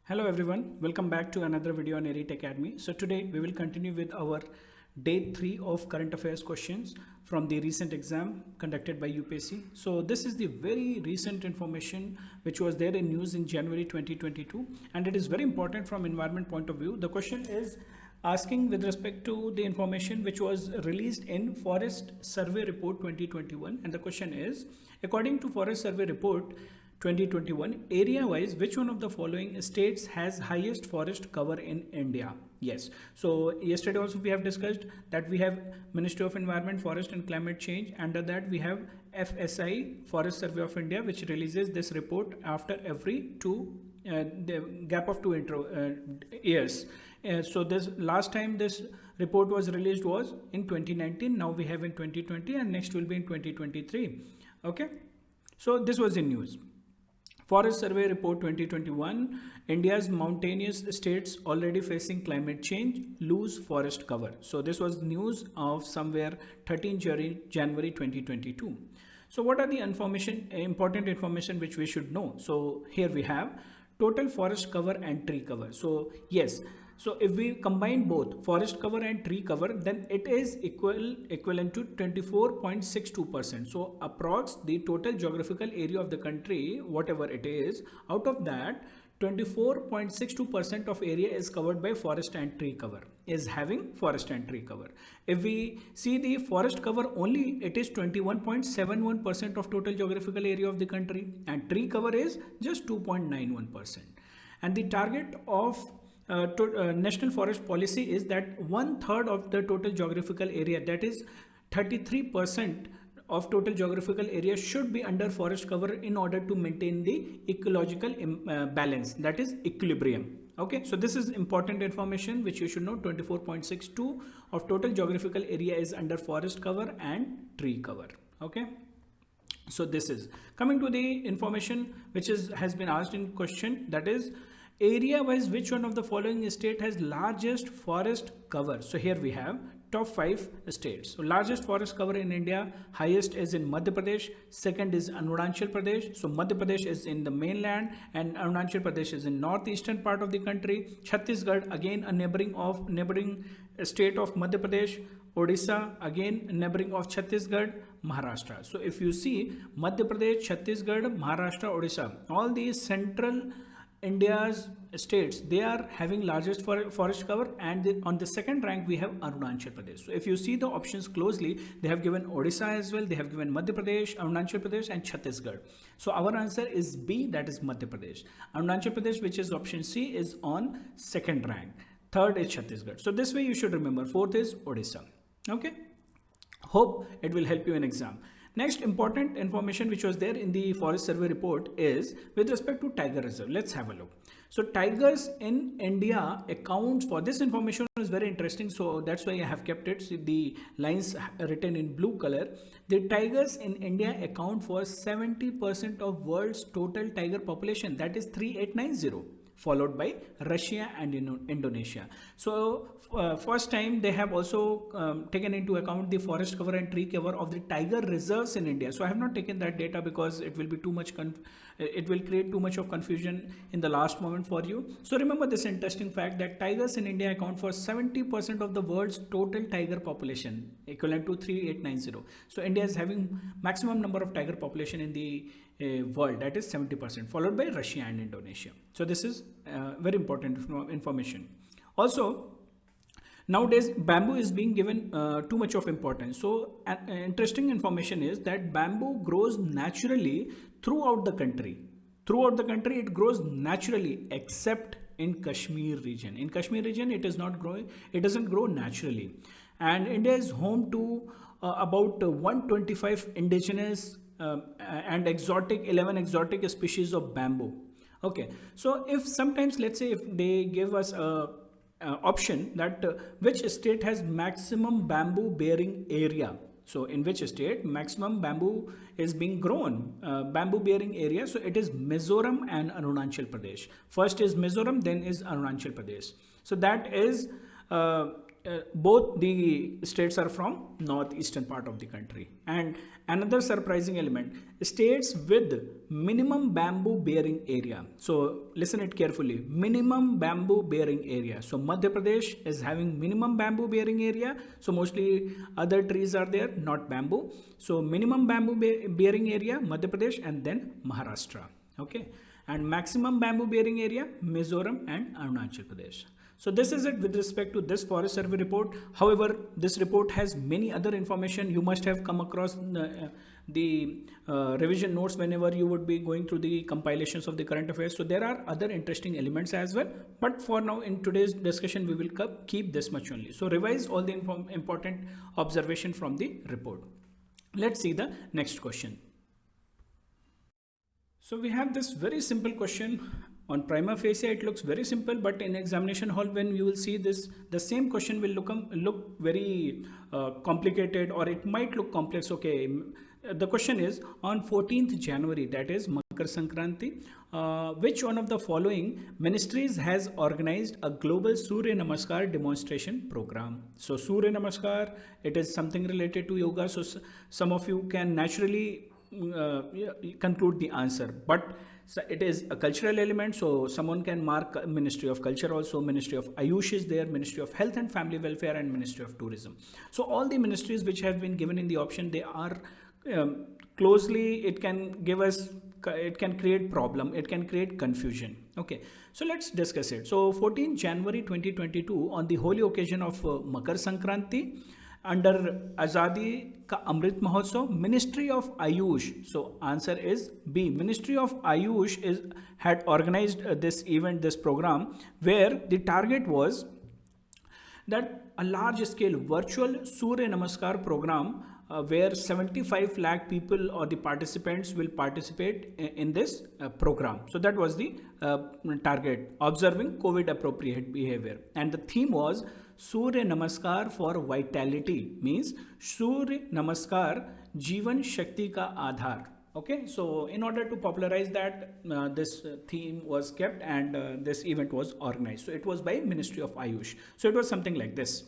Hello everyone, welcome back to another video on Elite Academy. So today we will continue with our day 3 of current affairs questions from the recent exam conducted by UPSC. So this is the very recent information which was there in news in January 2022, and it is very important from environment point of view. The question is asking with respect to the information which was released in Forest Survey Report 2021, and the question is, according to Forest Survey Report 2021, area wise, which one of the following states has highest forest cover in India? Yes, so yesterday also we have discussed that we have Ministry of Environment, Forest and Climate Change. Under that we have FSI, Forest Survey of India, which releases this report after every the gap of 2 years. So this last time this report was released was in 2019. Now we have in 2020, and next will be in 2023. Okay, so this was in news. Forest Survey Report 2021, India's mountainous states already facing climate change lose forest cover. So this was news of somewhere 13 January 2022. So what are the important information which we should know? So here we have total forest cover and tree cover. So yes, so if we combine both forest cover and tree cover, then it is equivalent to 24.62%. So approx the total geographical area of the country, whatever it is, out of that 24.62% of area is covered by forest and tree cover, is having forest and tree cover. If we see the forest cover only, it is 21.71% of total geographical area of the country, and tree cover is just 2.91%. And the target of National Forest Policy is that 1/3 of the total geographical area, that is 33% of total geographical area, should be under forest cover in order to maintain the ecological balance, that is equilibrium. Okay, so this is important information which you should know. 24.62 of total geographical area is under forest cover and tree cover. Okay, so this is coming to the information which has been asked in question, that is area wise, which one of the following state has largest forest cover? So here we have top 5 states. So largest forest cover in India, highest is in Madhya Pradesh, second is Arunachal Pradesh. So Madhya Pradesh is in the mainland and Arunachal Pradesh is in northeastern part of the country. Chhattisgarh, again a neighboring state of Madhya Pradesh. Odisha, again neighboring of Chhattisgarh. Maharashtra. So if you see Madhya Pradesh, Chhattisgarh, Maharashtra, Odisha, all these central India's states, they are having largest forest cover, and on the second rank we have Arunachal Pradesh. So if you see the options closely, they have given Odisha as well, they have given Madhya Pradesh, Arunachal Pradesh and Chhattisgarh. So our answer is B, that is Madhya Pradesh. Arunachal Pradesh, which is option C, is on second rank. Third is Chhattisgarh. So this way you should remember. Fourth is Odisha. Okay, hope it will help you in exam. Next important information which was there in the Forest Survey report is with respect to tiger reserve. Let's have a look. So tigers in India accounts for, this information is very interesting, so that's why I have kept it. See the lines written in blue color. The tigers in India account for 70% of world's total tiger population, that is 3890. Followed by Russia and Indonesia. So first time they have also taken into account the forest cover and tree cover of the tiger reserves in India. So I have not taken that data because it will be too much it will create too much of confusion in the last moment for you. So remember this interesting fact that tigers in India account for 70% of the world's total tiger population, equivalent to 3890. So India is having maximum number of tiger population in the world, that is 70%, followed by Russia and Indonesia. So this is very important information. Also, nowadays bamboo is being given too much of importance. So interesting information is that bamboo grows naturally throughout the country. Throughout the country it grows naturally, except in Kashmir region. In Kashmir region it is not growing, it doesn't grow naturally. And India is home to about 125 indigenous and 11 exotic species of bamboo. Okay, so if sometimes, let's say if they give us a option that which state has maximum bamboo bearing area, so in which state maximum bamboo is being grown, bamboo bearing area, so it is Mizoram and Arunachal Pradesh. First is Mizoram, then is Arunachal Pradesh. So that is both the states are from northeastern part of the country. And another surprising element, states with minimum bamboo bearing area. So listen it carefully, minimum bamboo bearing area. So Madhya Pradesh is having minimum bamboo bearing area. So mostly other trees are there, not bamboo. So minimum bamboo bearing area, Madhya Pradesh, and then Maharashtra. Okay, and maximum bamboo bearing area, Mizoram and Arunachal Pradesh. So this is it with respect to this forest survey report. However, this report has many other information. You must have come across the revision notes whenever you would be going through the compilations of the current affairs. So there are other interesting elements as well. But for now, in today's discussion, we will keep this much only. So revise all the important observation from the report. Let's see the next question. So we have this very simple question. On prima facie, it looks very simple, but in examination hall, when you will see this, the same question will look very complicated, or it might look complex. Okay, the question is, on 14th January, that is Makar Sankranti, which one of the following ministries has organized a global Surya Namaskar demonstration program? So Surya Namaskar, it is something related to yoga. So some of you can naturally conclude the answer, but so it is a cultural element, so someone can mark Ministry of Culture also, Ministry of AYUSH is there, Ministry of Health and Family Welfare, and Ministry of Tourism. So all the ministries which have been given in the option, they are closely, it can give us, it can create problem, it can create confusion. Okay, so let's discuss it. So 14 January 2022, on the holy occasion of Makar Sankranti, under Azadi ka Amrit Mahotsav, Ministry of AYUSH, so answer is B, Ministry of AYUSH had organized this event, this program, where the target was that a large scale virtual Surya Namaskar program where 75 lakh people or the participants will participate in this program. So that was the target, observing COVID appropriate behavior. And the theme was Surya Namaskar for Vitality, means Surya Namaskar Jeevan Shakti ka Aadhar. Okay, so in order to popularize that, this theme was kept, and this event was organized. So it was by Ministry of AYUSH. So it was something like this.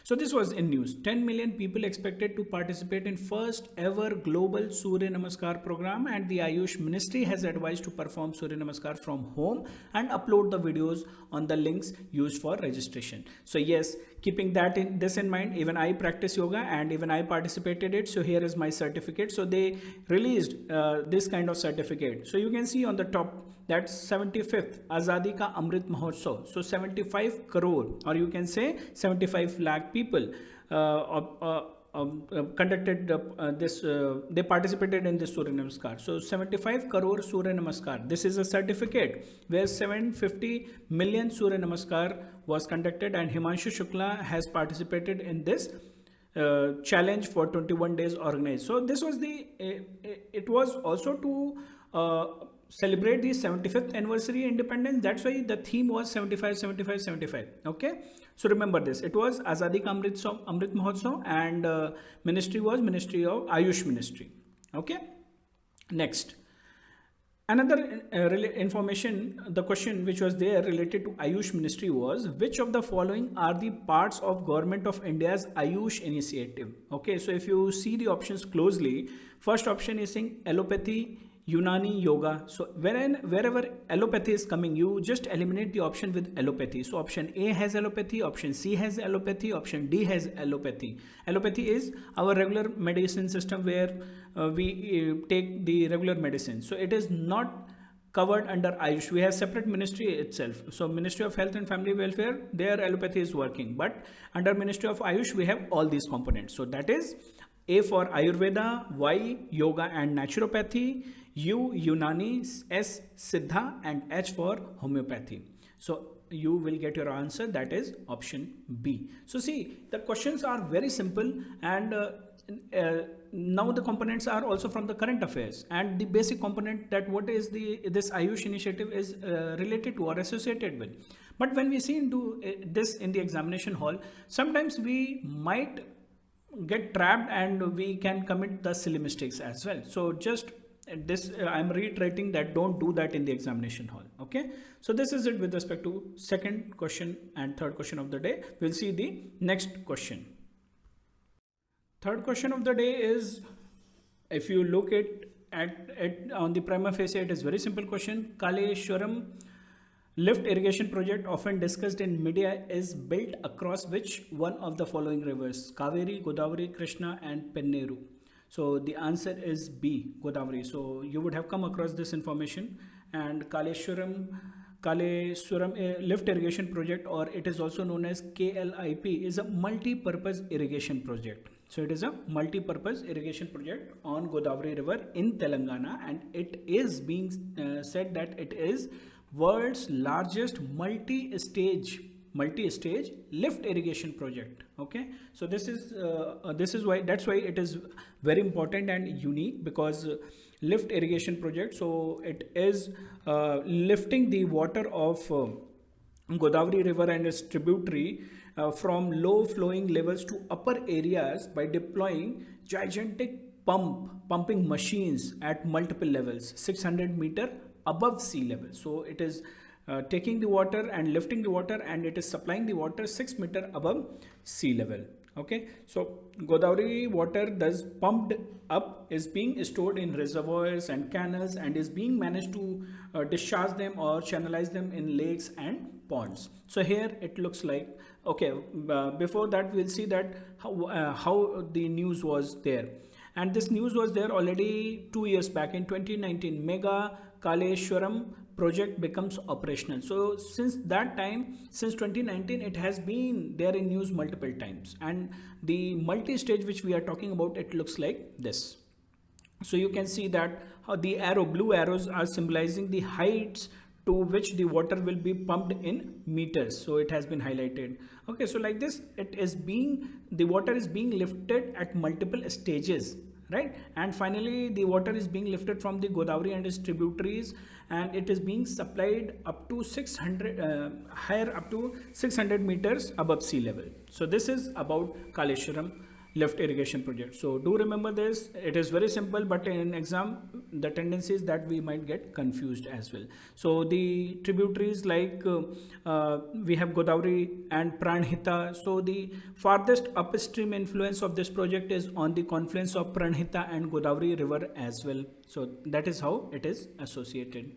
So this was in news. 10 million people expected to participate in first ever global Surya Namaskar program, and the AYUSH ministry has advised to perform Surya Namaskar from home and upload the videos on the links used for registration. So yes, keeping this in mind, even I practice yoga and even I participated it. So here is my certificate. So they released this kind of certificate. So you can see on the top, that's 75th Azadi Ka Amrit Mahotsav. So 75 crore, or you can say 75 lakh people conducted they participated in this Surya Namaskar. So 75 crore Surya Namaskar. This is a certificate where 750 million Surya Namaskar was conducted, and Himanshu Shukla has participated in this challenge for 21 days organized. So this was it was also to celebrate the 75th anniversary independence. That's why the theme was 75, 75, 75. Okay, so remember this. It was Azadi Ka Amrit Mahotsav, and ministry was Ministry of AYUSH Ministry. Okay, next. Another information, the question which was there related to AYUSH ministry was, which of the following are the parts of Government of India's AYUSH initiative? Okay, so if you see the options closely, first option is saying allopathy, Unani, yoga. So wherever allopathy is coming, you just eliminate the option with allopathy. So option A has allopathy, option C has allopathy, option D has allopathy. Allopathy is our regular medicine system where we take the regular medicine. So it is not covered under AYUSH. We have separate ministry itself. So Ministry of Health and Family Welfare, their allopathy is working. But under Ministry of AYUSH, we have all these components. So that is A for Ayurveda, Y yoga and naturopathy, U Unani, S Siddha, and H for homeopathy. So you will get your answer, that is option B. So see, the questions are very simple, and now the components are also from the current affairs, and the basic component that what is this AYUSH initiative is related to or associated with. But when we see into this in the examination hall, sometimes we might get trapped and we can commit the silly mistakes as well. So just this I'm reiterating that don't do that in the examination hall. Okay, so this is it with respect to second question and third question of the day. We'll see the next question. Third question of the day is, if you look at on the prima facie, it is very simple question. Kaleshwaram Lift Irrigation project, often discussed in media, is built across which one of the following rivers? Kaveri, Godavari, Krishna and Penneru. So the answer is B, Godavari. So you would have come across this information. And Kaleshwaram Lift Irrigation project, or it is also known as KLIP, is a multi-purpose irrigation project. So it is a multi-purpose irrigation project on Godavari River in Telangana, and it is being said that it is world's largest multi-stage lift irrigation project. Okay, so this is why, that's why it is very important and unique, because lift irrigation project, so it is lifting the water of Godavari River and its tributary from low flowing levels to upper areas by deploying gigantic pumping machines at multiple levels, 600 meter above sea level. So it is taking the water and lifting the water, and it is supplying the water 6 meter above sea level. Okay, so Godavari water, thus pumped up, is being stored in reservoirs and canals and is being managed to discharge them or channelize them in lakes and ponds. So here it looks like, okay, before that we'll see that how the news was there. And this news was there already 2 years back in 2019. Mega Kaleshwaram project becomes operational. So since that time, since 2019, it has been there in news multiple times. And the multi-stage which we are talking about, it looks like this. So you can see that how the blue arrows are symbolizing the heights to which the water will be pumped in meters. So it has been highlighted. Okay, so like this, the water is being lifted at multiple stages, right? And finally the water is being lifted from the Godavari and its tributaries, and it is being supplied up to 600 higher, up to 600 meters above sea level. So this is about Kaleshwaram lift irrigation project. So do remember this. It is very simple, but in exam the tendency is that we might get confused as well. So the tributaries, like we have Godavari and Pranhita. So the farthest upstream influence of this project is on the confluence of Pranhita and Godavari river as well. So that is how it is associated.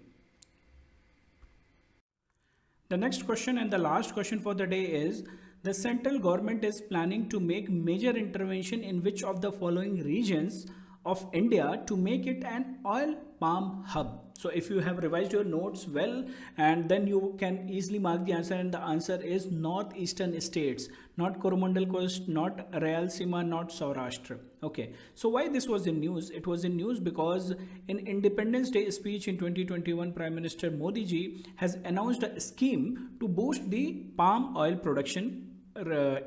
The next question and the last question for the day is, the central government is planning to make major intervention in which of the following regions of India to make it an oil palm hub? So if you have revised your notes well, and then you can easily mark the answer, and the answer is northeastern states, not Coromandel Coast, not Rayalaseema, not Saurashtra. Okay, so why this was in news? It was in news because in Independence Day speech in 2021, Prime Minister Modi ji has announced a scheme to boost the palm oil production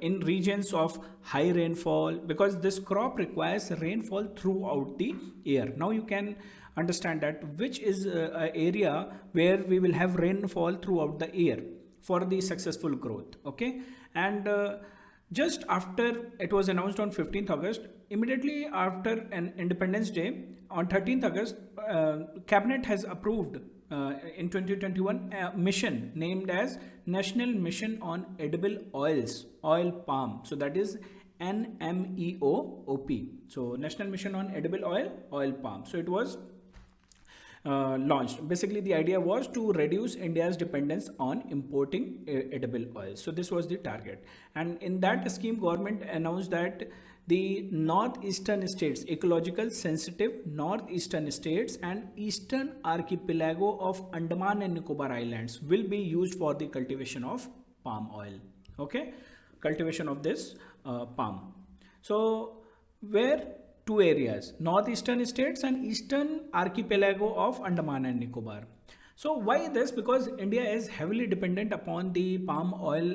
in regions of high rainfall, because this crop requires rainfall throughout the year. Now you can understand that which is an area where we will have rainfall throughout the year for the successful growth. Okay, and just after it was announced on 15th August, immediately after an Independence Day, on 13th August, Cabinet has approved in 2021 a mission named as National Mission on Edible Oils, Oil Palm. So that is NMEOOP. So National Mission on Edible Oil Palm. So it was launched. Basically the idea was to reduce India's dependence on importing edible oils. So this was the target, and in that scheme government announced that the northeastern states, ecological sensitive northeastern states and eastern archipelago of Andaman and Nicobar Islands will be used for the cultivation of palm oil. Okay, cultivation of this palm. So where two areas, northeastern states and eastern archipelago of Andaman and Nicobar. So why this? Because India is heavily dependent upon the palm oil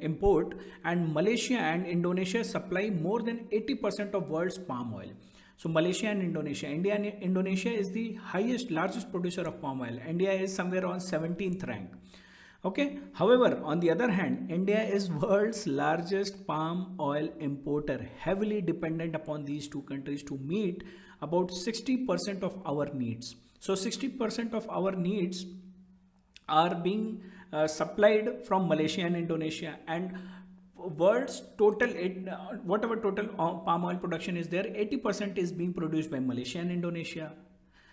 import, and Malaysia and Indonesia supply more than 80% of world's palm oil. So Malaysia and Indonesia, India and Indonesia is the largest producer of palm oil. India is somewhere on 17th rank. Okay. However, on the other hand, India is world's largest palm oil importer, heavily dependent upon these two countries to meet about 60% of our needs. So 60% of our needs are being supplied from Malaysia and Indonesia, and world's total whatever total palm oil production is there, 80% is being produced by Malaysia and Indonesia.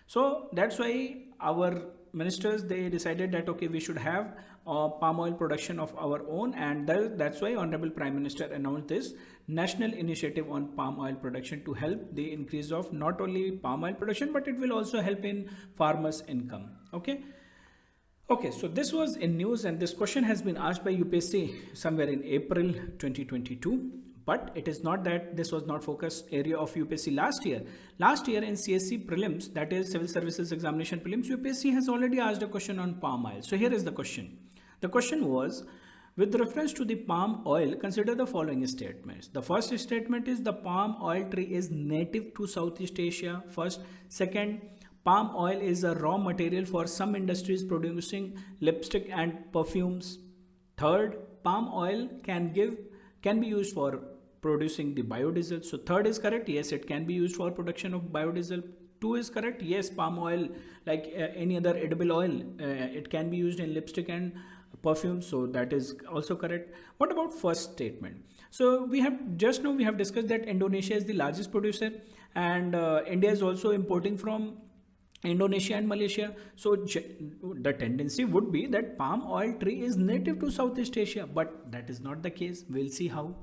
So that's why our ministers, they decided that okay, we should have palm oil production of our own, and that's why Honorable Prime Minister announced this national initiative on palm oil production to help the increase of not only palm oil production, but it will also help in farmers' income. Okay, so this was in news, and this question has been asked by UPSC somewhere in April 2022. But it is not that this was not focus area of UPSC last year. Last year in CSC Prelims, that is Civil Services Examination Prelims, UPSC has already asked a question on palm oil. So here is the question. The question was, with reference to the palm oil, consider the following statements. The first statement is the palm oil tree is native to Southeast Asia. First. Second, palm oil is a raw material for some industries producing lipstick and perfumes. Third, palm oil can be used for producing the biodiesel. So third is correct. Yes, it can be used for production of biodiesel. 2 is correct. Yes, palm oil, like any other edible oil, it can be used in lipstick and perfume. So that is also correct. What about first statement? So we have discussed that Indonesia is the largest producer, and India is also importing from Indonesia and Malaysia. So the tendency would be that palm oil tree is native to Southeast Asia, but that is not the case. We'll see how.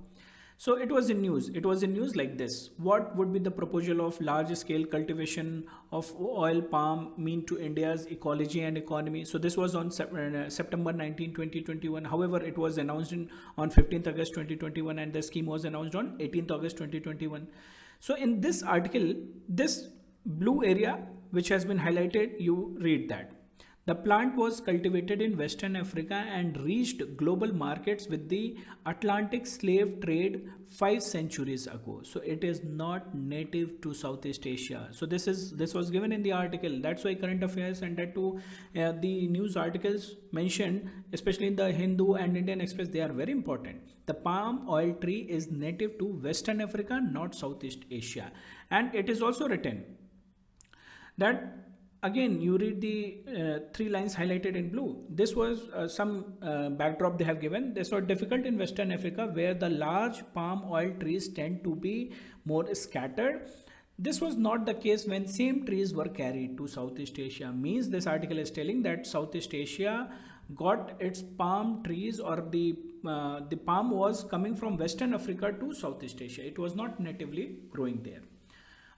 So it was in news. It was in news like this. What would be the proposal of large scale cultivation of oil palm mean to India's ecology and economy? So this was on September 19, 2021. However, it was announced on 15th August 2021, and the scheme was announced on 18th August 2021. So in this article, this blue area which has been highlighted, you read that. The plant was cultivated in Western Africa and reached global markets with the Atlantic slave trade 5 centuries ago. So it is not native to Southeast Asia. So this was given in the article. That's why current affairs and that too the news articles mentioned, especially in the Hindu and Indian Express, they are very important. The palm oil tree is native to Western Africa, not Southeast Asia. And it is also written that, again, you read the 3 lines highlighted in blue. This was some backdrop they have given. This was difficult in Western Africa, where the large palm oil trees tend to be more scattered. This was not the case when same trees were carried to Southeast Asia. Means this article is telling that Southeast Asia got its palm trees, or the palm was coming from Western Africa to Southeast Asia. It was not natively growing there.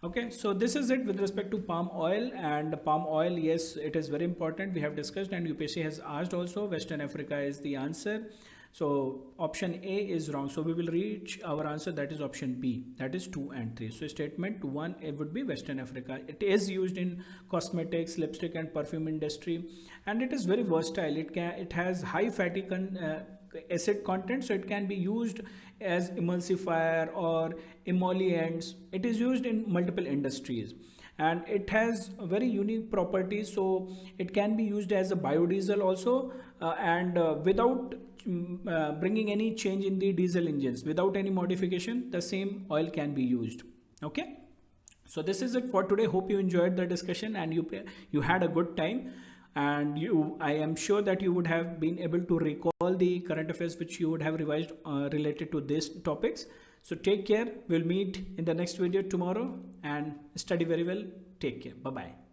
Okay, so this is it with respect to palm oil. And palm oil, yes, it is very important. We have discussed, and UPSC has asked also. Western Africa is the answer. So option A is wrong. So we will reach our answer, that is option B, that is 2 and 3. So statement 1, it would be Western Africa. It is used in cosmetics, lipstick and perfume industry, and it is very versatile. It has high fatty acid content, so it can be used as emulsifier or emollients. It is used in multiple industries, and it has very unique properties, so it can be used as a biodiesel also, and without bringing any change in the diesel engines, without any modification, the same oil can be used. Okay, so this is it for today. Hope you enjoyed the discussion and you had a good time, and I am sure that you would have been able to recall the current affairs which you would have revised related to these topics. So take care. We'll meet in the next video tomorrow, and study very well. Take care. Bye bye.